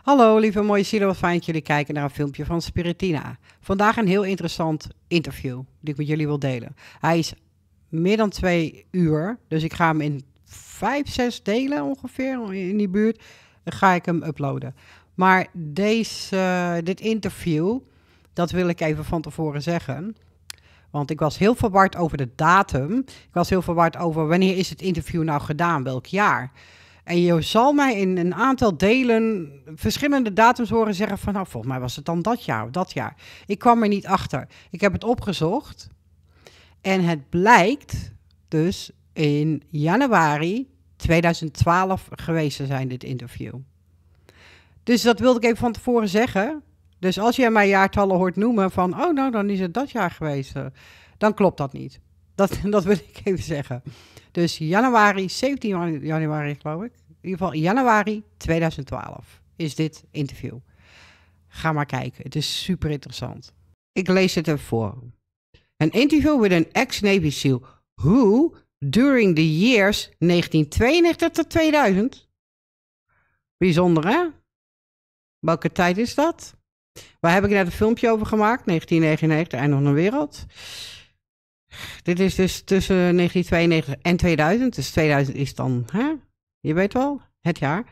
Hallo lieve mooie zielen, wat fijn dat jullie kijken naar een filmpje van Spiritina. Vandaag een heel interessant interview die ik met jullie wil delen. Hij is meer dan 2 uur, dus ik ga hem in 5, 6 delen ongeveer in die buurt. Dan ga ik hem uploaden. Maar dit interview, dat wil ik even van tevoren zeggen. Want ik was heel verward over de datum. Ik was heel verward over wanneer is het interview nou gedaan, welk jaar. En je zal mij in een aantal delen verschillende datums horen zeggen van, nou, volgens mij was het dan dat jaar of dat jaar. Ik kwam er niet achter. Ik heb het opgezocht en het blijkt dus in januari 2012 geweest te zijn, dit interview. Dus dat wilde ik even van tevoren zeggen. Dus als jij mij jaartallen hoort noemen van, oh nou, dan is het dat jaar geweest. Dan klopt dat niet. Dat wil ik even zeggen. Dus januari, 17 januari geloof ik. In ieder geval januari 2012 is dit interview. Ga maar kijken, het is super interessant. Ik lees het even voor. An interview with an ex-Navy SEAL who, during the years 1992 tot 2000... Bijzonder hè? Welke tijd is dat? Waar heb ik net een filmpje over gemaakt? 1999, Einde van de Wereld. Dit is dus tussen 1992 en 2000. Dus 2000 is dan, hè? Je weet wel, het jaar.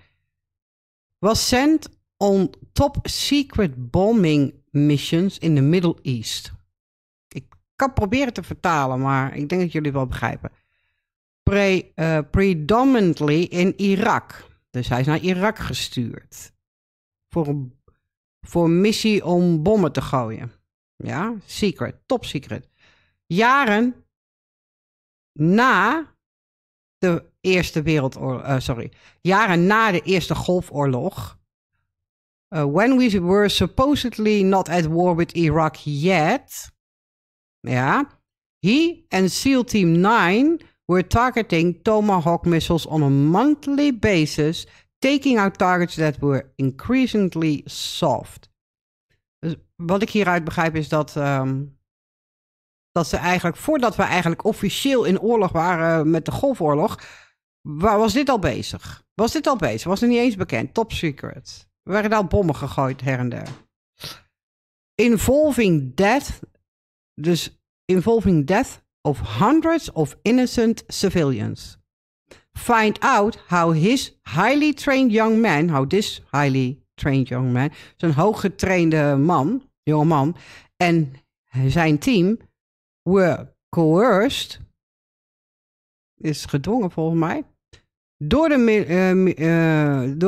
Was sent on top secret bombing missions in the Middle East. Ik kan proberen te vertalen, maar ik denk dat jullie wel begrijpen. Predominantly in Irak. Dus hij is naar Irak gestuurd. Voor een missie om bommen te gooien. Ja, secret, top secret. Jaren na de Eerste Wereldoorlog, jaren na de Eerste Golfoorlog, when we were supposedly not at war with Iraq yet, ja, he and SEAL Team 9 were targeting Tomahawk missiles on a monthly basis, taking out targets that were increasingly soft. Dus wat ik hieruit begrijp is dat ze eigenlijk, voordat we eigenlijk officieel in oorlog waren met de Golfoorlog, was dit al bezig. Was er niet eens bekend. Top secret. Er werden al bommen gegooid her en der. Involving death of hundreds of innocent civilians. Find out how this highly trained young man, zo'n hooggetrainde jongeman, en zijn team were coerced, is gedwongen volgens mij, door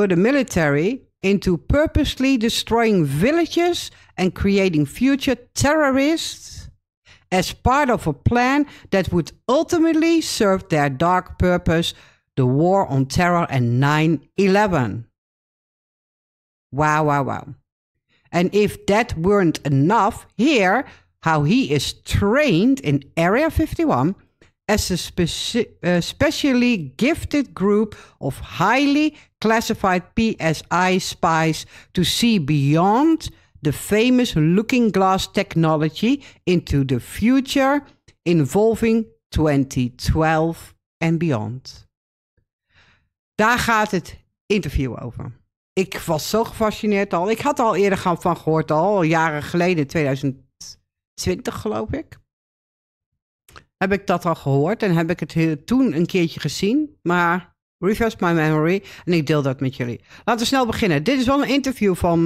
de military into purposely destroying villages and creating future terrorists as part of a plan that would ultimately serve their dark purpose, the war on terror and 9/11. Wow. And if that weren't enough, here how he is trained in Area 51 as a specially gifted group of highly classified PSI spies to see beyond the famous looking glass technology into the future involving 2012 and beyond. Daar gaat het interview over. Ik was zo gefascineerd al. Ik had er al eerder van gehoord, al jaren geleden, 2020 geloof ik. Heb ik dat al gehoord en heb ik het toen een keertje gezien. Maar refresh my memory en ik deel dat met jullie. Laten we snel beginnen. Dit is wel een interview van,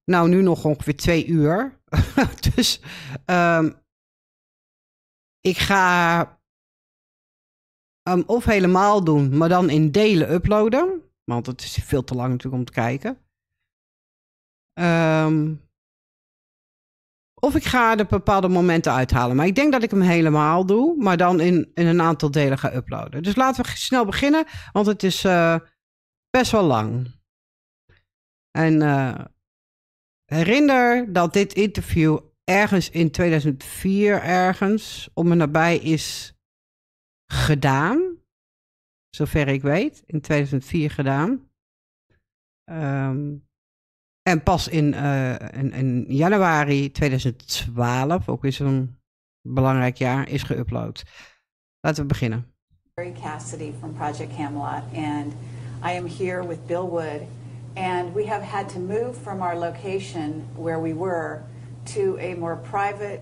nu nog ongeveer 2 uur. Dus ik ga hem of helemaal doen, maar dan in delen uploaden. Want het is veel te lang natuurlijk om te kijken. Of ik ga er bepaalde momenten uithalen. Maar ik denk dat ik hem helemaal doe. Maar dan in een aantal delen ga uploaden. Dus laten we snel beginnen. Want het is best wel lang. En herinner dat dit interview ergens in 2004 ergens om en nabij is gedaan. Zover ik weet. In 2004 gedaan. En pas in januari 2012, ook weer een belangrijk jaar, is geüpload. Laten we beginnen. Cassidy from Project Camelot, and I am here with Bill Wood, And we have had to move from our location where we were to a more private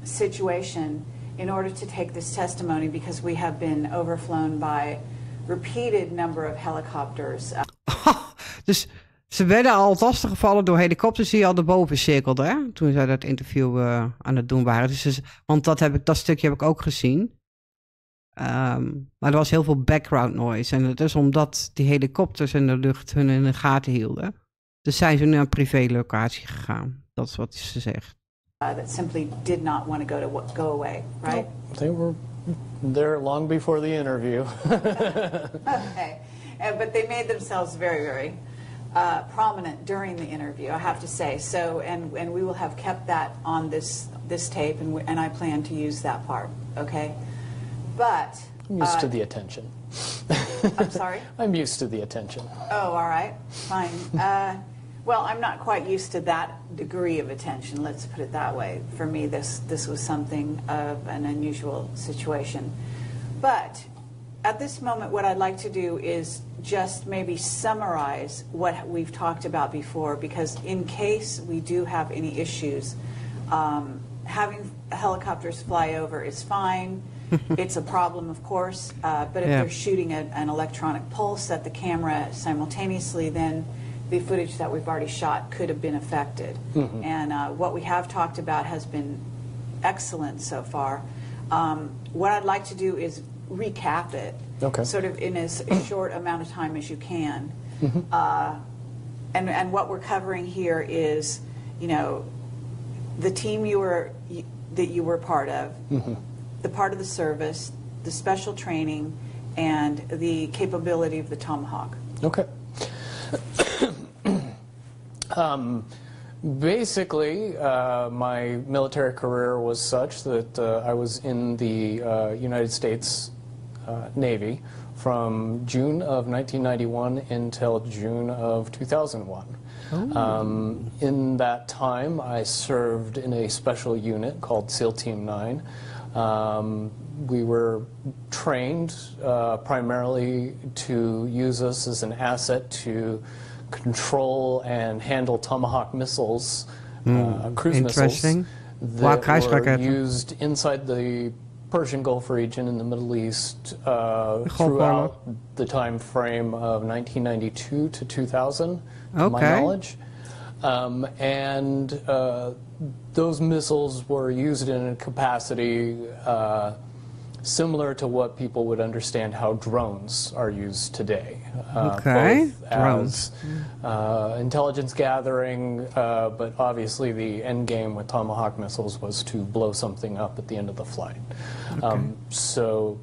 situation in order to take this testimony because we have been overflown by repeated number of helicopters. Dus ze werden al lastiggevallen door helikopters die al erboven cirkelden, hè? Toen zij dat interview aan het doen waren. Dus want dat stukje heb ik ook gezien. Maar er was heel veel background noise. En het is omdat die helikopters in de lucht hun in de gaten hielden. Dus zijn ze naar een privélocatie gegaan. Dat is wat ze zegt. That simply did not want to go away, right? No, they were there long before the interview. Okay, but they made themselves very, very prominent during the interview, I have to say. So, and we will have kept that on this tape, and I plan to use that part. Okay, but I'm used to the attention. I'm sorry? I'm used to the attention. Oh, all right, fine. Well, I'm not quite used to that degree of attention, let's put it that way. For me, this was something of an unusual situation. But at this moment, what I'd like to do is just maybe summarize what we've talked about before, because in case we do have any issues, having helicopters fly over is fine. It's a problem, of course, but if they're shooting an electronic pulse at the camera simultaneously, then the footage that we've already shot could have been affected. Mm-hmm. And what we have talked about has been excellent so far. What I'd like to do is recap it, sort of in as short amount of time as you can. Mm-hmm. And what we're covering here is, you know, the team that you were part of, mm-hmm. the part of the service, the special training, and the capability of the Tomahawk. Okay. Basically, my military career was such that I was in the United States Navy from June of 1991 until June of 2001. In that time, I served in a special unit called SEAL Team 9. We were trained primarily to use us as an asset to control and handle Tomahawk missiles, cruise missiles that were used inside the Persian Gulf region in the Middle East throughout the time frame of 1992 to 2000, to my knowledge. And those missiles were used in a capacity similar to what people would understand how drones are used today. Both as intelligence gathering, but obviously the end game with Tomahawk missiles was to blow something up at the end of the flight. So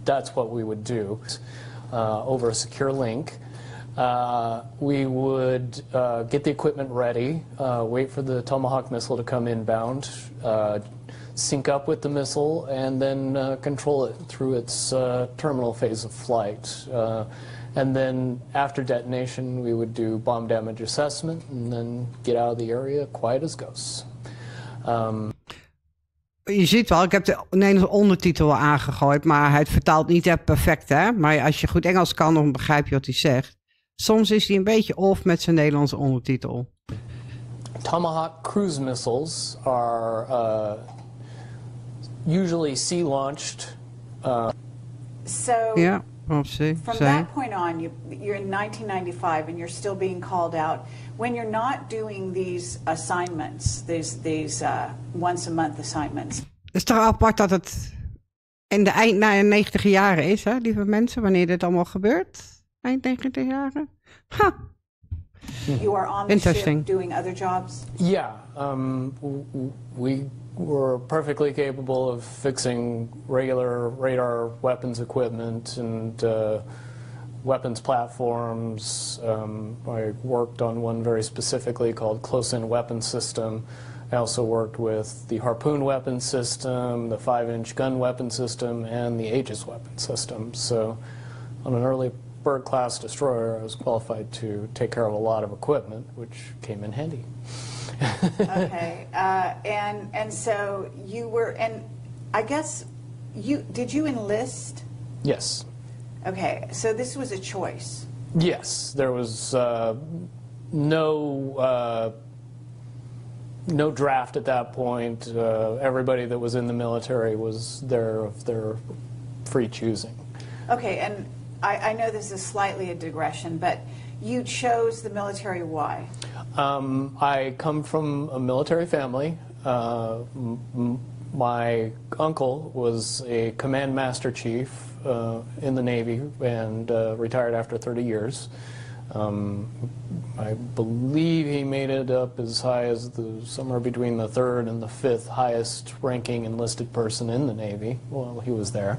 that's what we would do over a secure link. We would get the equipment ready, wait for the Tomahawk missile to come inbound, sync up with the missile, and then control it through its terminal phase of flight. And then after detonation, we would do bomb damage assessment and then get out of the area quiet as ghosts. Je ziet wel, ik heb de Nederlandse ondertitel aangegooid, maar hij vertaalt niet echt perfect, hè? Maar als je goed Engels kan, dan begrijp je wat hij zegt. Soms is hij een beetje off met zijn Nederlandse ondertitel. Tomahawk cruise missiles are usually sea-launched. From that point on, you're in 1995 and you're still being called out. When you're not doing these assignments, these once-a-month assignments. Het is toch apart dat het in de eind 90 jaren is, hè, lieve mensen, wanneer dit allemaal gebeurt? Eind 90 jaren? Ha! You are on the ship doing other jobs? Yeah, we were perfectly capable of fixing regular radar weapons equipment and weapons platforms. I worked on one very specifically called Close-In Weapon System. I also worked with the Harpoon weapon system, the 5-inch gun weapon system, and the Aegis weapon system. So on an early Berg-class destroyer, I was qualified to take care of a lot of equipment, which came in handy. Okay, and so you were, and I guess did you enlist? Yes. Okay, so this was a choice. Yes, there was no draft at that point. Everybody that was in the military was there of their free choosing. Okay, and I know this is slightly a digression, but you chose the military. Why? I come from a military family. My uncle was a command master chief in the Navy and retired after 30 years. I believe he made it up as high as somewhere between the third and the fifth highest ranking enlisted person in the Navy while he was there.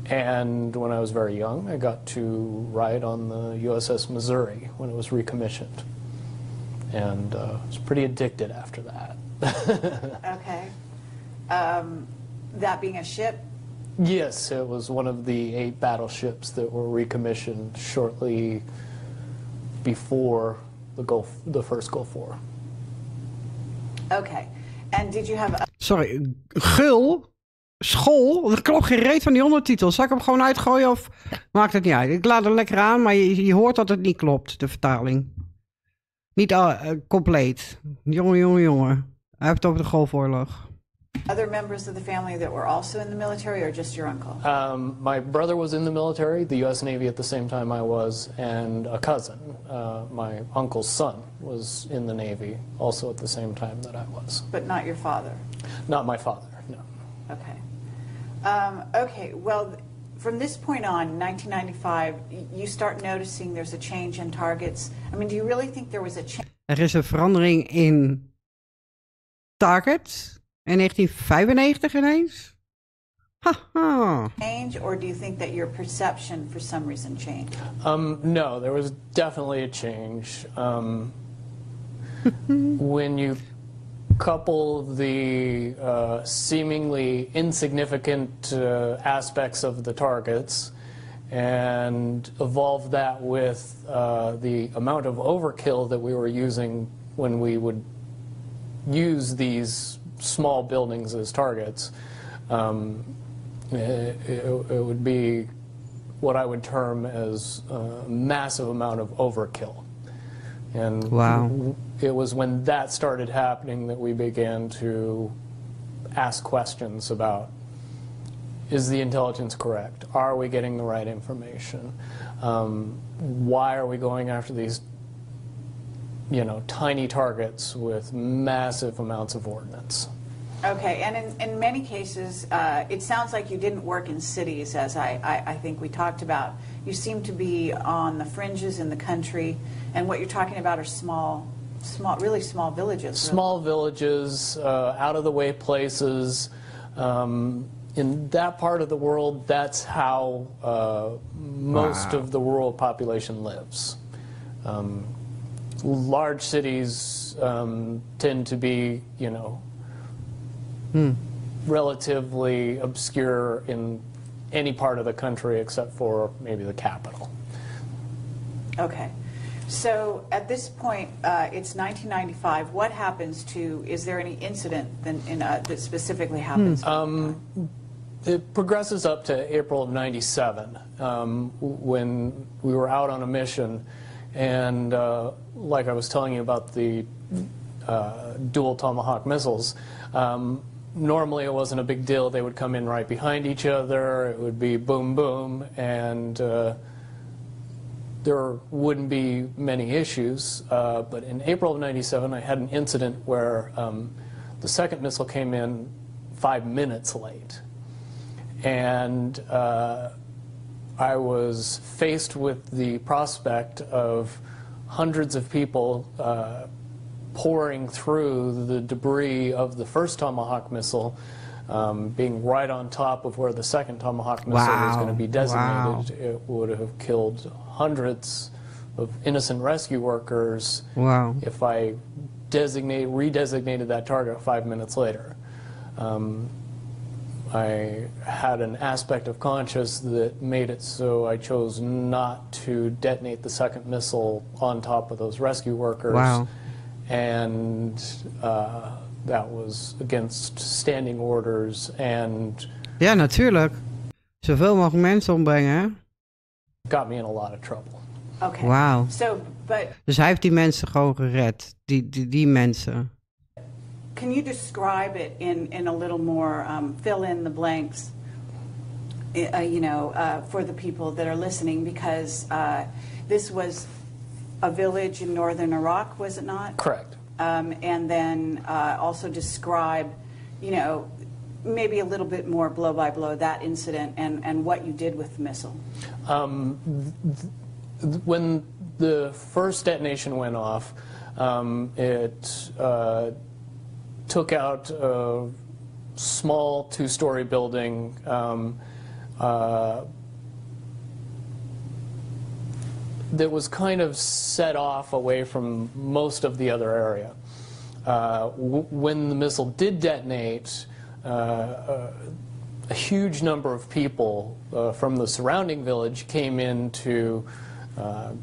And when I was very young, I got to ride on the USS Missouri when it was recommissioned. And I was pretty addicted after that. Okay. That being a ship? Yes, it was one of the 8 battleships that were recommissioned shortly before the first Gulf War. Okay. And did you have... Sorry, gul? School? Er klopt geen reet van die ondertitels. Zal ik hem gewoon uitgooien of maakt het niet uit? Ik laat er lekker aan, maar je hoort dat het niet klopt, de vertaling. Niet compleet. Jongen. Hij heeft het over de Golfoorlog. Other members of the family that were also in the military, or just your uncle? My brother was in the military, the U.S. Navy at the same time I was, and a cousin, my uncle's son, was in the Navy also at the same time that I was. But not your father? Not my father, no. Okay. Okay, well, from this point on, 1995, you start noticing there's a change in targets. I mean, do you really think there was a change? Er is een verandering in targets in 1995 ineens? Haha. Change, or do you think that your perception for some reason changed? No, there was definitely a change. When you couple the seemingly insignificant aspects of the targets and evolve that with the amount of overkill that we were using when we would use these small buildings as targets, it would be what I would term as a massive amount of overkill. And wow. It was when that started happening that we began to ask questions about, is the intelligence correct? Are we getting the right information? Why are we going after these, tiny targets with massive amounts of ordnance? Okay, and in many cases, it sounds like you didn't work in cities, as I think we talked about. You seem to be on the fringes in the country, and what you're talking about are really small villages. Small villages, out-of-the-way places. In that part of the world, that's how most of the rural population lives. Large cities tend to be, relatively obscure in any part of the country except for maybe the capital. Okay. So at this point, it's 1995. What happens is there any incident that specifically happens? It progresses up to April of '97 when we were out on a mission, and like I was telling you about the dual Tomahawk missiles, normally it wasn't a big deal. They would come in right behind each other. It would be boom, boom, and there wouldn't be many issues. But in April of '97, I had an incident where the second missile came in 5 minutes late. And I was faced with the prospect of hundreds of people pouring through the debris of the first Tomahawk missile, being right on top of where the second Tomahawk missile was going to be designated. Wow. It would have killed hundreds of innocent rescue workers if I redesignated that target 5 minutes later. I had an aspect of conscience that made it so I chose not to detonate the second missile on top of those rescue workers. Wow. And that was against standing orders and... Ja, natuurlijk. Zoveel mogelijk mensen ombrengen. got me in a lot of trouble. Okay. Wauw. So, but Dus hij heeft die mensen gewoon gered. Die mensen. can you describe it in a little more, fill in the blanks, for the people that are listening, because this was a village in northern Iraq, was it not? Correct. And then also describe, maybe a little bit more blow by blow that incident and what you did with the missile. When the first detonation went off, it took out a small two-story building that was kind of set off away from most of the other area. When the missile did detonate, a huge number of people from the surrounding village came in to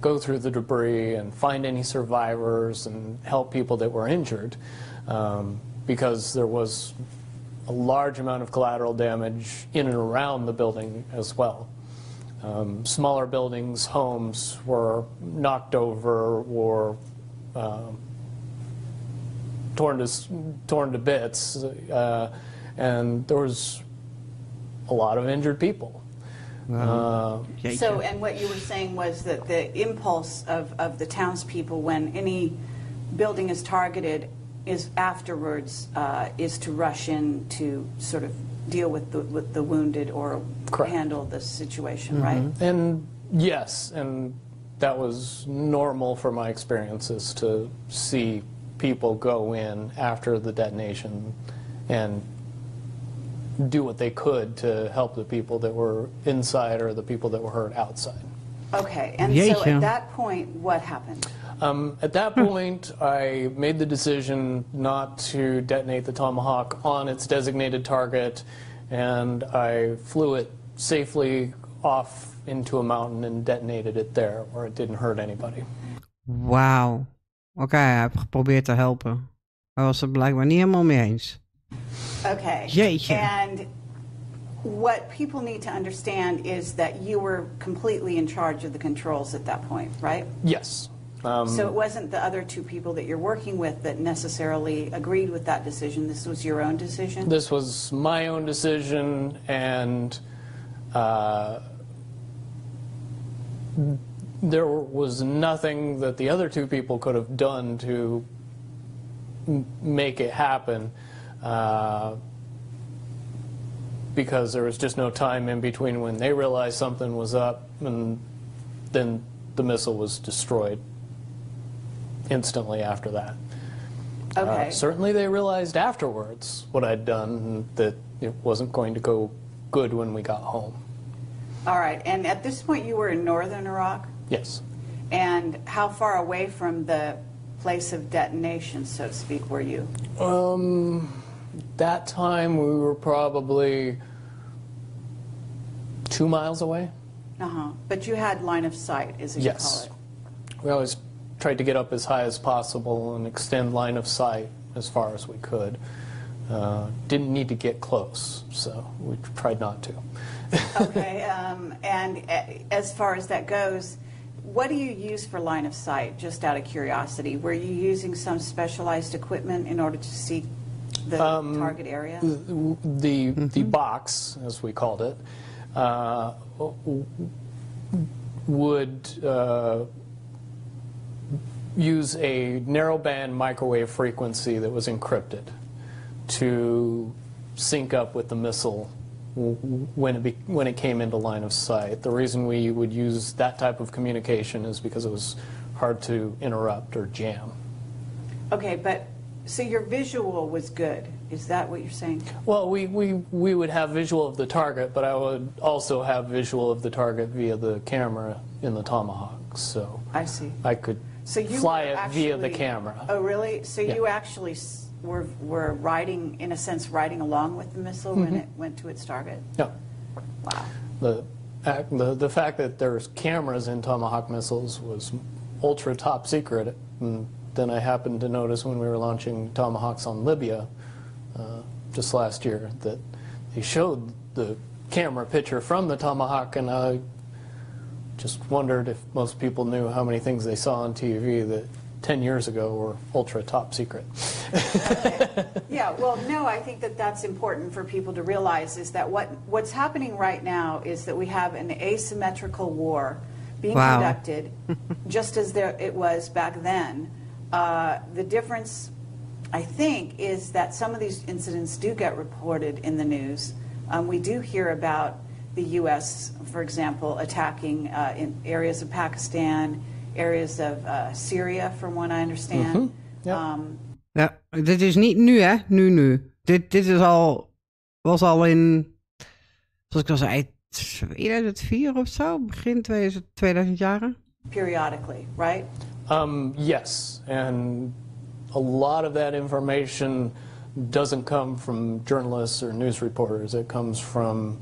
go through the debris and find any survivors and help people that were injured, because there was a large amount of collateral damage in and around the building as well. Smaller buildings, homes were knocked over or torn to bits, and there was a lot of injured people. So, and what you were saying was that the impulse of the townspeople when any building is targeted is afterwards is to rush in to sort of deal with the wounded or Correct. handle the situation, right? And yes, and that was normal for my experiences to see people go in after the detonation and do what they could to help the people that were inside or the people that were hurt outside. Okay, and so at that point, what happened? At that point, I made the decision not to detonate the Tomahawk on its designated target, and I flew it safely off into a mountain and detonated it there, where it didn't hurt anybody. Wauw. Oké, hij heeft geprobeerd te helpen. Hij was het blijkbaar niet helemaal mee eens. Okay. Jeetje. And what people need to understand is that you were completely in charge of the controls at that point, right? Yes. So it wasn't the other two people that you're working with that necessarily agreed with that decision. This was your own decision? This was my own decision, and there was nothing that the other two people could have done to make it happen, because there was just no time in between when they realized something was up and then the missile was destroyed instantly after that. Okay. Certainly they realized afterwards what I'd done, that it wasn't going to go good when we got home. All right. And at this point you were in northern Iraq? Yes. And how far away from the place of detonation, so to speak, were you? That time we were probably 2 miles away. Uh-huh. But you had line of sight, as you Yes. call it. We always tried to get up as high as possible and extend line of sight as far as we could. Didn't need to get close, so we tried not to. Okay. And as far as that goes, what do you use for line of sight, just out of curiosity? Were you using some specialized equipment in order to see the target area? The box, as we called it, would use a narrowband microwave frequency that was encrypted to sync up with the missile when it came into line of sight. The reason we would use that type of communication is because it was hard to interrupt or jam. Okay, but so your visual was good. Is that what you're saying? Well, we would have visual of the target, but I would also have visual of the target via the camera in the Tomahawk. So I see. I could So you fly were it via the actually- camera. Oh, really? So Yeah. you actually were riding, in a sense, riding along with the missile when it went to its target? Yeah. Wow. The fact that there's cameras in Tomahawk missiles was ultra top secret. And then I happened to notice when we were launching Tomahawks on Libya just last year that they showed the camera picture from the Tomahawk, and I just wondered if most people knew how many things they saw on TV that 10 years ago were ultra top secret. Yeah, well, no, I think that that's important for people to realize is that what's happening right now is that we have an asymmetrical war being conducted just as it was back then. The difference, I think, is that some of these incidents do get reported in the news. We do hear about the U.S., for example, attacking in areas of Pakistan, areas of Syria, from what I understand. Ja, dit is niet nu, hè? Nu. Dit is was al in, zoals ik al zei, 2004 of zo, begin 2000 jaren. Periodically, right? Yes, and a lot of that information doesn't come from journalists or news reporters. It comes from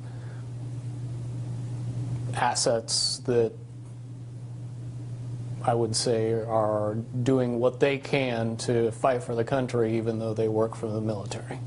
assets that I would say are doing what they can to fight for the country, even though they work for the military.